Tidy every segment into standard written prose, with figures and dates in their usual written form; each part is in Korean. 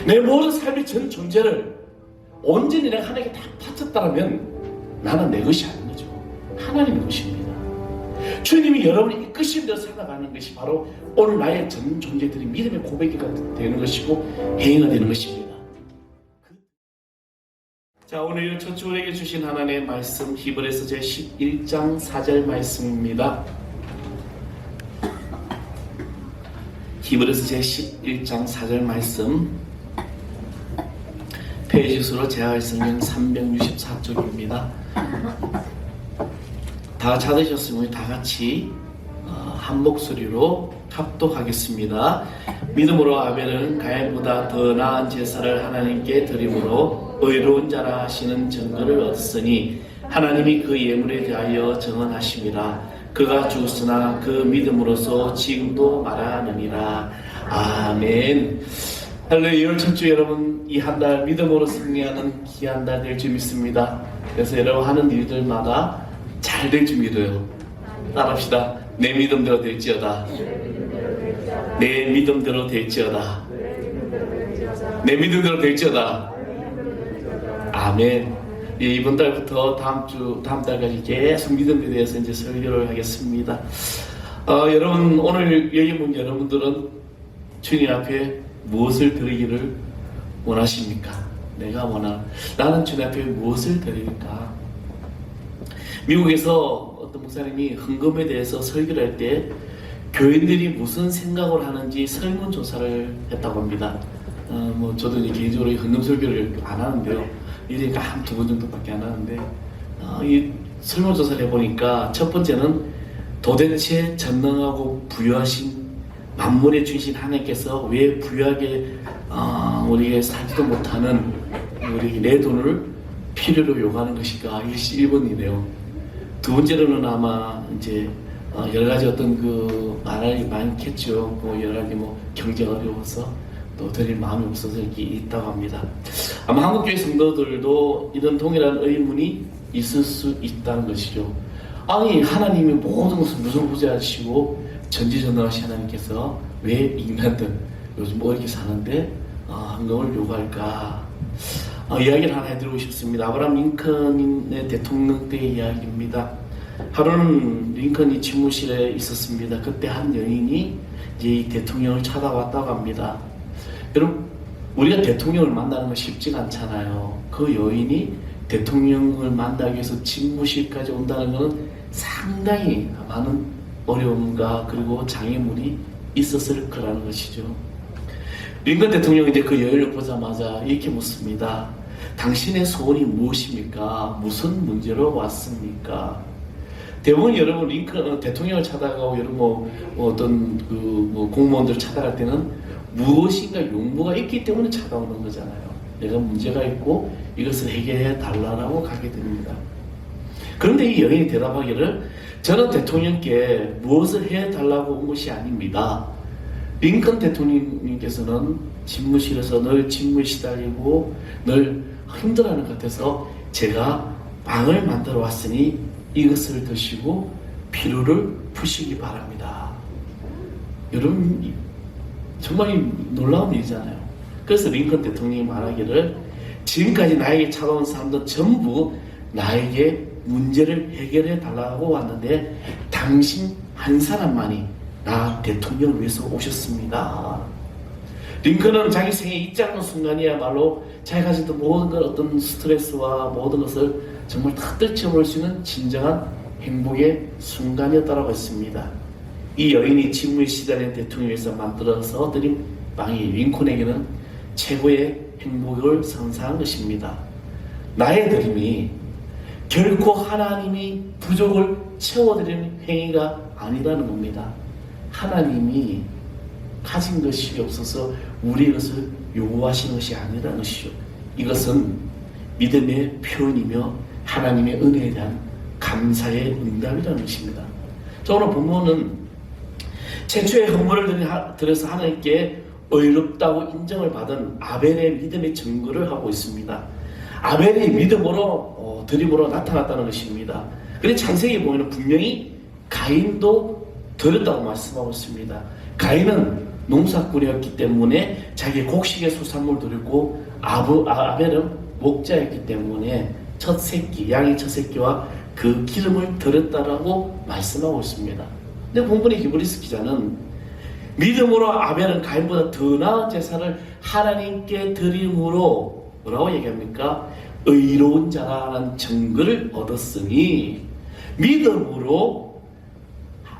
내 모든 삶의 전 존재를 온전히 내가 하나님께 다 바쳤다면 나는 내 것이 아닌 거죠. 하나님의 것입니다. 주님이 여러분을 이끄신 대로 살아가는 것이 바로 오늘 나의 전 존재들이 믿음의 고백이 되는 것이고 행위가 되는 것입니다. 자, 오늘 첫 주에게 주신 하나님의 말씀 히브리서 제11장 4절 말씀입니다. 히브리서 제11장 4절 말씀, 페이지 수로 제하성경 364쪽입니다. 다 찾으셨으면 다 같이 한 목소리로 합독하겠습니다. 믿음으로 아벨은 가인보다 더 나은 제사를 하나님께 드림으로 의로운 자라 하시는 증거를 얻었으니 하나님이 그 예물에 대하여 정언하심이라. 그가 죽었으나 그 믿음으로서 지금도 말하느니라. 아멘. 할렐루야. 첫주 여러분, 이 한 달 믿음으로 승리하는 귀한 달 될 줄 믿습니다. 그래서 여러분 하는 일들마다 잘 될 줄 믿어요. 따라합시다. 내 믿음대로 될지어다. 내 믿음대로 될지어다. 내 믿음대로 될지어다. 아멘. 예, 이번 달부터 다음 달까지 계속 믿음에 대해서 이제 설교를 하겠습니다. 여러분, 오늘 여기 본 여러분들은 주님 앞에 무엇을 드리기를 원하십니까? 나는 주님 앞에 무엇을 드릴까? 미국에서 어떤 목사님이 헌금에 대해서 설교를 할 때 교인들이 무슨 생각을 하는지 설문조사를 했다고 합니다. 저도 이제 개인적으로 헌금 설교를 안 하는데요. 이러니까 한 두 번 정도밖에 안 하는데, 이 설문조사를 해보니까 첫 번째는 도대체 전능하고 부유하신 만물의 주신 하나님께서 왜 부유하게 우리에게 살지도 못하는 우리 내 돈을 필요로 요구하는 것일까? 이것이 1번이네요. 두 번째로는 아마 이제 여러 가지 어떤 그 말이 많겠죠. 여러 가지 경제가 어려워서 또 드릴 마음이 없어서 이렇게 있다고 합니다. 아마 한국교회 성도들도 이런 동일한 의문이 있을 수 있다는 것이죠. 아니, 하나님이 모든 것을 무소부재하시고 전지전능하신 하나님께서 왜 인간들 요즘 이렇게 사는데 헌금을 요구할까? 이야기를 하나 해드리고 싶습니다. 아브라함 링컨의 대통령 때의 이야기입니다. 하루는 링컨이 집무실에 있었습니다. 그때 한 여인이 이제 이 대통령을 찾아왔다고 합니다. 여러분, 우리가 대통령을 만나는 건 쉽지가 않잖아요. 그 여인이 대통령을 만나기 위해서 집무실까지 온다는 것은 상당히 많은 어려움과 그리고 장애물이 있었을 거라는 것이죠. 링컨 대통령이 이제 그 여인을 보자마자 이렇게 묻습니다. 당신의 소원이 무엇입니까? 무슨 문제로 왔습니까? 대부분 여러분 링컨 대통령을 찾아가고 여러분 어떤 공무원들을 찾아갈 때는 무엇인가 용무가 있기 때문에 찾아오는 거잖아요. 내가 문제가 있고 이것을 해결해 달라고 가게 됩니다. 그런데 이 여인이 대답하기를, 저는 대통령께 무엇을 해달라고 온 것이 아닙니다. 링컨 대통령님께서는 집무실에서 늘 집무에 시달리고 늘 힘들어하는 것 같아서 제가 빵을 만들어 왔으니 이것을 드시고 피로를 푸시기 바랍니다. 여러분, 정말 놀라운 일이잖아요. 그래서 링컨 대통령이 말하기를, 지금까지 나에게 찾아온 사람들 전부 나에게 문제를 해결해 달라고 왔는데 당신 한 사람만이 나 대통령을 위해서 오셨습니다. 링컨은 자기 생에 잊지 않는 순간이야말로 자기가 가졌던 모든 것, 어떤 스트레스와 모든 것을 정말 다 떨쳐볼 수 있는 진정한 행복의 순간이었다고 했습니다. 이 여인이 직무에 시달린 대통령을 위해서 만들어서 드린 빵이 링컨에게는 최고의 행복을 선사한 것입니다. 나의 드림이 결코 하나님이 부족을 채워드리는 행위가 아니라는 겁니다. 하나님이 가진 것이 없어서 우리의 것을 요구하시는 것이 아니라는 것이죠. 이것은 믿음의 표현이며 하나님의 은혜에 대한 감사의 응답이라는 것입니다. 자, 오늘 본문은 최초의 헌물을 드려서 하나님께 의롭다고 인정을 받은 아벨의 믿음의 증거를 하고 있습니다. 아벨이 믿음으로 드림으로 나타났다는 것입니다. 그런데 창세기에 보면 분명히 가인도 드렸다고 말씀하고 있습니다. 가인은 농사꾼이었기 때문에 자기 곡식의 소산물 드렸고 아벨은 목자였기 때문에 첫 새끼, 양의 첫 새끼와 그 기름을 드렸다라고 말씀하고 있습니다. 근데 본문의 히브리서 기자는 믿음으로 아벨은 가인보다 더 나은 제사를 하나님께 드림으로 뭐라고 얘기합니까? 의로운 자라는 증거를 얻었으니 믿음으로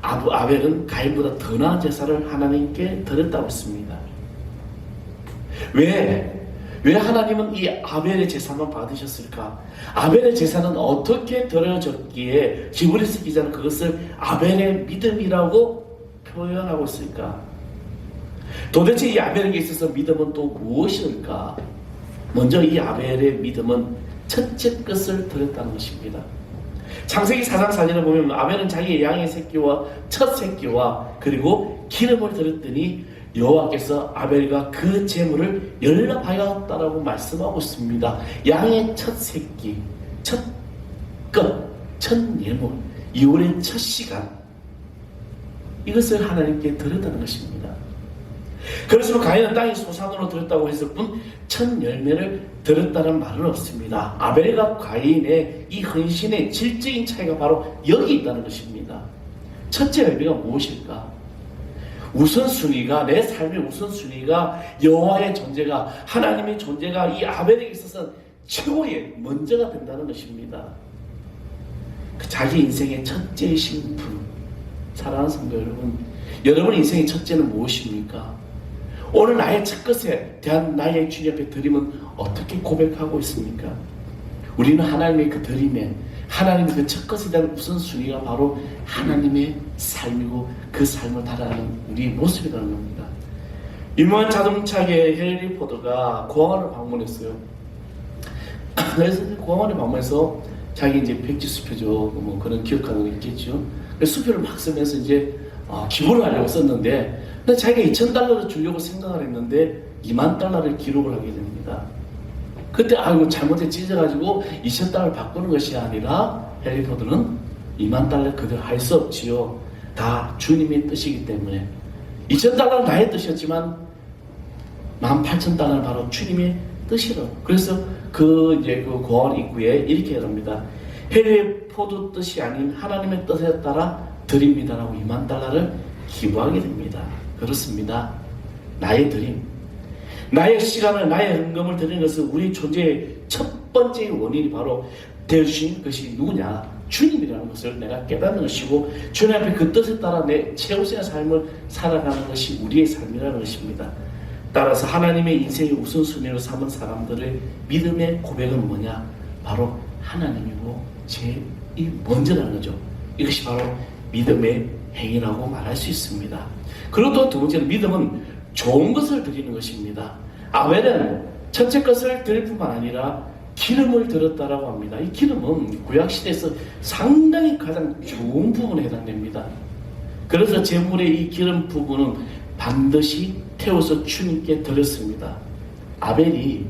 아벨은 가인보다 더 나은 제사를 하나님께 드렸다고 했습니다. 왜 하나님은 이 아벨의 제사만 받으셨을까? 아벨의 제사는 어떻게 드려졌기에 히브리서 기자는 그것을 아벨의 믿음이라고 표현하고 있을까? 도대체 이 아벨에게 있어서 믿음은 또 무엇일까? 먼저 이 아벨의 믿음은 첫째 것을 드렸다는 것입니다. 창세기 4장 4절을 보면 아벨은 자기의 양의 새끼와 첫 새끼와 그리고 기름을 드렸더니 여호와께서 아벨과 그 제물을 연락하였다라고 말씀하고 있습니다. 양의 첫 새끼, 첫 것, 첫 예물, 2월의 첫 시간, 이것을 하나님께 드렸다는 것입니다. 그래서 가인은 땅의 소산으로 드렸다고 했을 뿐 첫 열매를 드렸다는 말은 없습니다. 아벨과 가인의 이 헌신의 질적인 차이가 바로 여기 있다는 것입니다. 첫째 열매가 무엇일까? 우선순위가, 내 삶의 우선순위가 여호와의 존재가, 하나님의 존재가 이 아벨에게 있어서 최고의 먼저가 된다는 것입니다. 자기 인생의 첫째이신 분, 사랑하는 성도 여러분, 여러분 인생의 첫째는 무엇입니까? 오늘 나의 첫 것에 대한 나의 주님 앞에 드림은 어떻게 고백하고 있습니까? 우리는 하나님의 그 드림에, 하나님의 그 첫 것에 대한 우선순위가 바로 하나님의 삶이고 그 삶을 따라가는 우리의 모습이라는 겁니다. 유명한 자동차계 헨리 포드가 공항을 방문했어요. 그래서 공항을 방문해서 자기 이제 백지수표죠. 뭐 그런 기억하는 거 있겠죠. 수표를 막 쓰면서 이제 기부를 하려고 썼는데, 근데 자기가 $2,000를 주려고 생각을 했는데 $20,000를 기록을 하게 됩니다. 그때 잘못에 찢어가지고 $2,000 바꾸는 것이 아니라 헨리 포드는 $20,000 그대로 할 수 없지요. 다 주님의 뜻이기 때문에. $2,000는 나의 뜻이었지만 $18,000는 바로 주님의 뜻이라고. 그래서 그 고원 입구에 이렇게 합니다. 헨리 포드 뜻이 아닌 하나님의 뜻에 따라 드립니다라고 $20,000를 기부하게 됩니다. 그렇습니다. 나의 드림, 나의 시간을, 나의 헌금을 드리는 것은 우리 존재의 첫 번째 원인이 바로 되어주신 것이 누구냐? 주님이라는 것을 내가 깨닫는 것이고, 주님 앞에 그 뜻에 따라 내 최우선의 삶을 살아가는 것이 우리의 삶이라는 것입니다. 따라서 하나님의 인생의 우선순위로 삼은 사람들의 믿음의 고백은 뭐냐? 바로 하나님이고 제일 먼저라는 거죠. 이것이 바로 믿음의 행위라고 말할 수 있습니다. 그리고 또 두 번째는 믿음은 좋은 것을 드리는 것입니다. 아벨은 첫째 것을 드릴 뿐만 아니라 기름을 드렸다라고 합니다. 이 기름은 구약시대에서 상당히 가장 좋은 부분에 해당됩니다. 그래서 제물의 이 기름 부분은 반드시 태워서 주님께 드렸습니다. 아벨이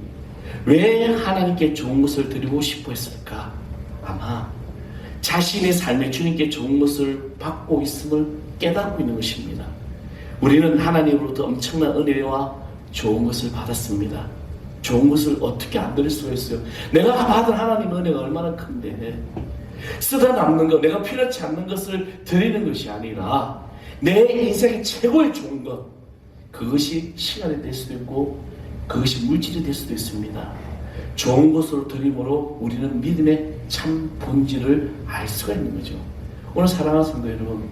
왜 하나님께 좋은 것을 드리고 싶어 했을까? 아마 자신의 삶에 주님께 좋은 것을 받고 있음을 깨닫고 있는 것입니다. 우리는 하나님으로부터 엄청난 은혜와 좋은 것을 받았습니다. 좋은 것을 어떻게 안 드릴 수가 있어요? 내가 받은 하나님의 은혜가 얼마나 큰데, 쓰다 남는 것, 내가 필요치 않는 것을 드리는 것이 아니라 내 인생의 최고의 좋은 것, 그것이 시간이 될 수도 있고 그것이 물질이 될 수도 있습니다. 좋은 것으로 드림으로 우리는 믿음의 참 본질을 알 수가 있는 거죠. 오늘 사랑하는 성도 여러분,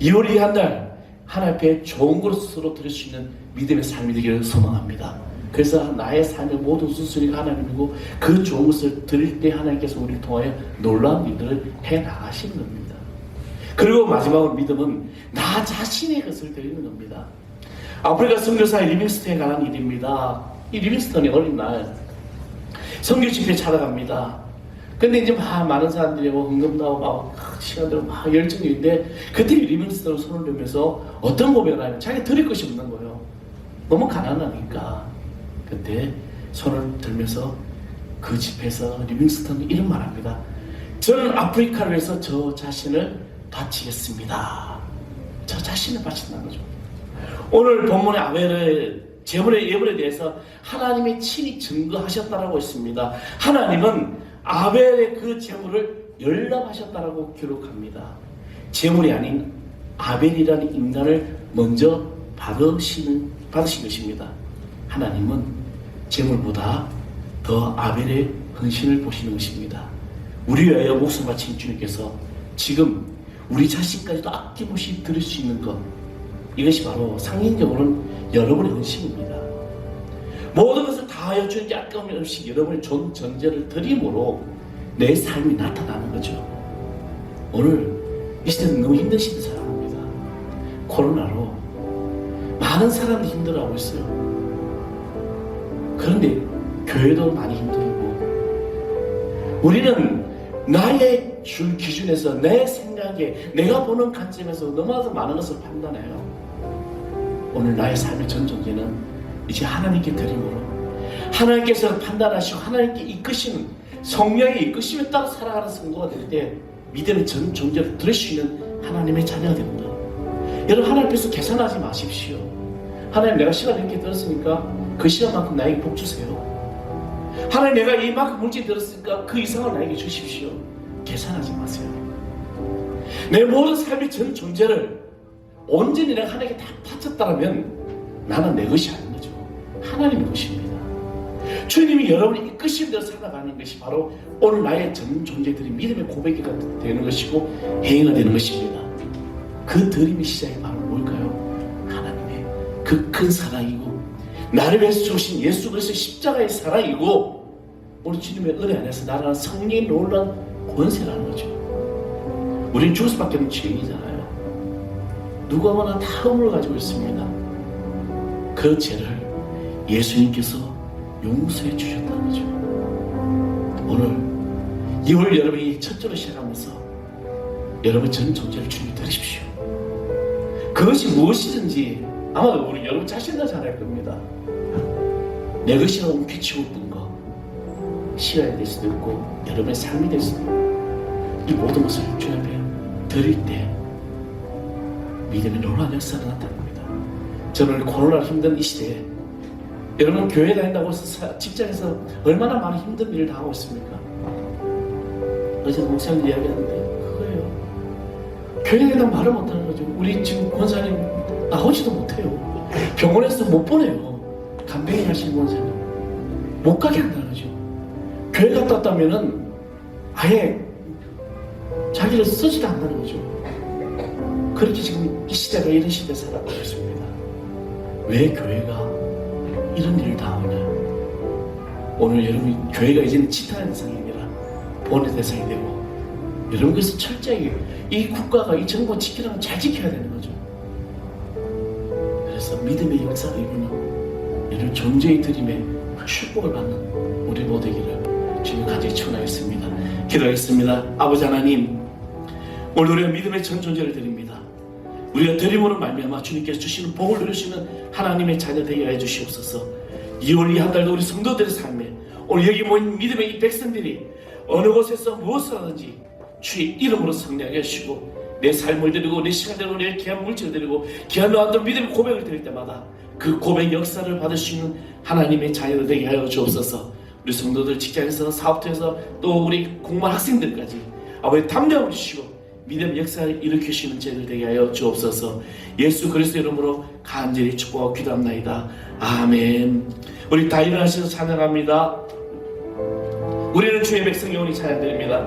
2월 이 한 달 하나님 앞에 좋은 것으로 드릴 수 있는 믿음의 삶이 되기를 소망합니다. 그래서 나의 삶의 모든 우선순위가 하나님이고 그 좋은 것을 드릴 때 하나님께서 우리를 통하여 놀라운 일들을 해나가시는 겁니다. 그리고 마지막으로 믿음은 나 자신의 것을 드리는 겁니다. 아프리카 선교사의 리빙스턴에 관한 일입니다. 이 리빙스턴이 어린 날 선교 집회에 찾아갑니다. 근데 이제 많은 사람들이 헌금 나오고 시간대로 열정적인데, 그때 리빙스턴은 손을 들면서 어떤 고백을 하냐면 자기가 드릴 것이 없는 거예요. 너무 가난하니까. 그때 손을 들면서 그 집에서 리빙스턴이 이런 말 합니다. 저는 아프리카를 위해서 저 자신을 바치겠습니다. 저 자신을 바친다는 거죠. 오늘 본문의 아벨의 제물의 예물에 대해서 하나님이 친히 증거하셨다라고 했습니다. 하나님은 아벨의 그 제물을 열납하셨다라고 기록합니다. 제물이 아닌 아벨이라는 인간을 먼저 받으신 것입니다. 하나님은 제물보다 더 아벨의 헌신을 보시는 것입니다. 우리 위하여 목숨 바친 주님께서 지금 우리 자신까지도 아낌없이 드릴 수 있는 것, 이것이 바로 상인적으로는 여러분의 헌신입니다. 모든 것을 다하여 주는지 아까움 없이 여러분의 존재를 드림으로 내 삶이 나타나는 거죠. 오늘 이 시대는 너무 힘든 시대 살아갑니다. 코로나로 많은 사람들이 힘들어하고 있어요. 그런데 교회도 많이 힘들고, 우리는 나의 줄 기준에서 내 생각에 내가 보는 관점에서 너무나도 많은 것을 판단해요. 오늘 나의 삶의 전 존재는 이제 하나님께 드림으로, 하나님께서 판단하시고 하나님께 이끄시는 성령의 이끄심에 따라 살아가는 성도가 될 때 믿음의 전 존재를 들을 수 있는 하나님의 자녀가 됩니다. 여러분, 하나님 앞에서 계산하지 마십시오. 하나님, 내가 시간 이렇게 들었으니까 그 시간만큼 나에게 복 주세요. 하나님, 내가 이만큼 물질 들었으니까 그 이상을 나에게 주십시오. 계산하지 마세요. 내 모든 삶의 전 존재를 온전히 내가 하나님께 다 바쳤다면 나는 내 것이 아닌 거죠. 하나님의 것입니다. 주님이 여러분이 이끄신 대로 살아가는 것이 바로 오늘 나의 전 존재들이 믿음의 고백이 되는 것이고 행위가 되는 것입니다. 그 드림의 시작이 바로 뭘까요? 하나님의 그 큰 사랑이고 나를 위해서 주신 예수 그리스도의 십자가의 사랑이고 우리 주님의 은혜 안에서 나라는 성령의 놀라운 권세라는 거죠. 우리는 죽을 수밖에 없는 죄인이잖아요. 누구나 다 허물을 가지고 있습니다. 그 죄를 예수님께서 용서해 주셨다는 거죠. 오늘 2월 여러분이 첫 주로 시작하면서 여러분 전 존재를 주님께 드리십시오. 그것이 무엇이든지 아마도 우리 여러분 자신도 잘할 겁니다. 내 것이라고 움켜쥐고 있던 거, 시간이 될 수도 있고 여러분의 삶이 될 수도 있고, 이 모든 것을 주님 앞에 드릴 때 믿음의 놀라운 역사가 나타납니다. 저는 코로나 힘든 이 시대에 여러분 교회 다닌다고 해서 직장에서 얼마나 많은 힘든 일을 당하고 있습니까? 어제도 목사님 이야기하는데 그거예요. 교회 다닌다고 말을 못하는 거죠. 우리 지금 권사님 나오지도 못해요. 병원에서 못 보내요. 간병인 하시는 권사님 못 가게 한다는 거죠. 교회 갔다 왔다면은 아예 자기를 쓰지도 않는다는 거죠. 그렇게 지금 이 시대가 이런 시대에 살아가고 있습니다. 왜 교회가 이런 일을 당하냐? 오늘 여러분 교회가 이제는 치타의 대상이 아니라 본의 대상이 되고 여러분께서 철저히 이 국가가 이 정부가 지키라면 잘 지켜야 되는 거죠. 그래서 믿음의 역사가 이루는 이런 존재의 드림에 축복을 받는 우리 모두 되기를 주님 간절히 축원하겠습니다. 기도하겠습니다. 아버지 하나님, 오늘 우리가 믿음의 전 존재를 드립니다. 우리가 드림으로 말미암아 주님께서 주시는 복을 누리시는 하나님의 자녀 되게 해 주시옵소서. 2월 이 한 달도 우리 성도들의 삶에 오늘 여기 모인 믿음의 이 백성들이 어느 곳에서 무엇을 하든지 주의 이름으로 승리하게 하시고 내 삶을 드리고 내 시간 드리고 내 귀한 물질을 드리고 귀한 너한테 믿음의 고백을 드릴 때마다 그 고백 역사를 받을 수 있는 하나님의 자녀들 되게 하여 주옵소서. 우리 성도들 직장에서 사업터에서 또 우리 공무원 학생들까지 아버지 담대함을 주시고 믿음 역사를 일으키시는 죄를 되게 하여 주옵소서. 예수 그리스도 이름으로 간절히 축복하고 기도합나이다. 아멘. 우리 다 일어나셔서 찬양합니다. 우리는 주의 백성 영원히 찬양드립니다.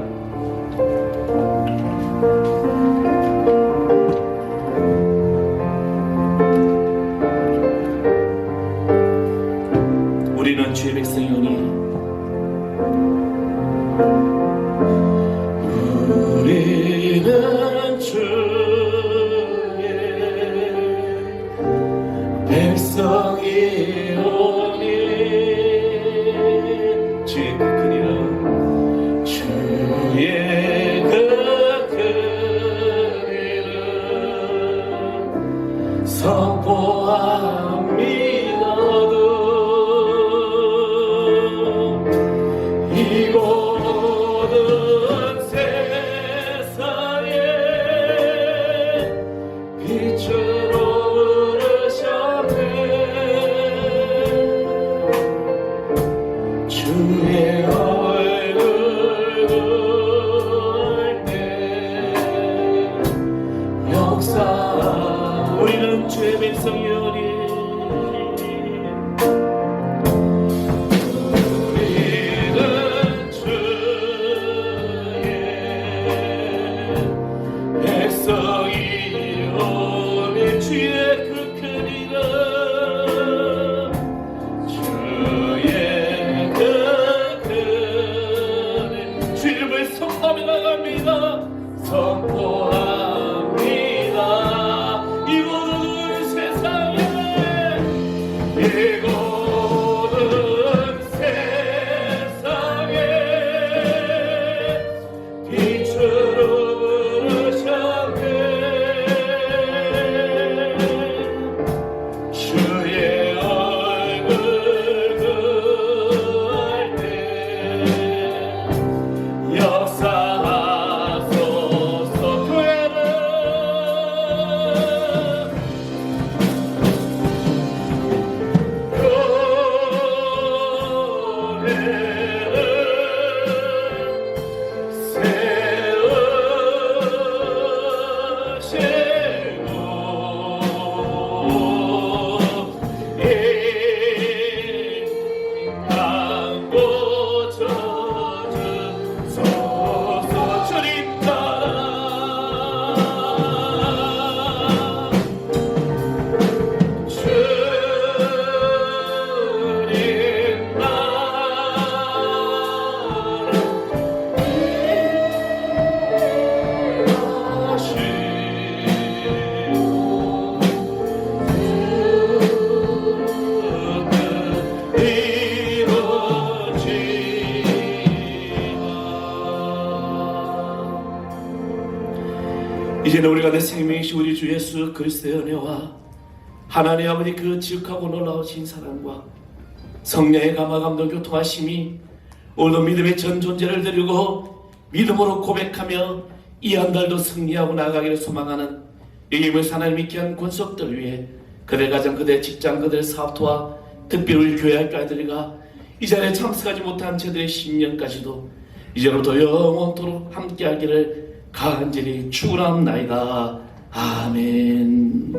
우리는 주의 백성 영원히 우리는 주의 백성이오니 주의 그 큰 이름 주의 그 큰 이름 선포합니다도 이 모든 세상에 빛으로 이제는 우리가 내 생명이신 우리 주 예수 그리스도의 은혜와 하나님 아버지 그 지극하고 놀라우신 사랑과 성령의 감화감동 교통하심이 오늘도 믿음의 전 존재를 드리고 믿음으로 고백하며 이 한 달도 승리하고 나아가기를 소망하는 여기 하나님의 귀한 권속들 위해 그들 가정, 그들 직장, 그들 사업토와 특별히 우리 교회 학교아들이가 이 자리에 참석하지 못한 저들의 10년까지도 이제부터 영원토록 함께하기를 간절히 축원합나이다. 아멘.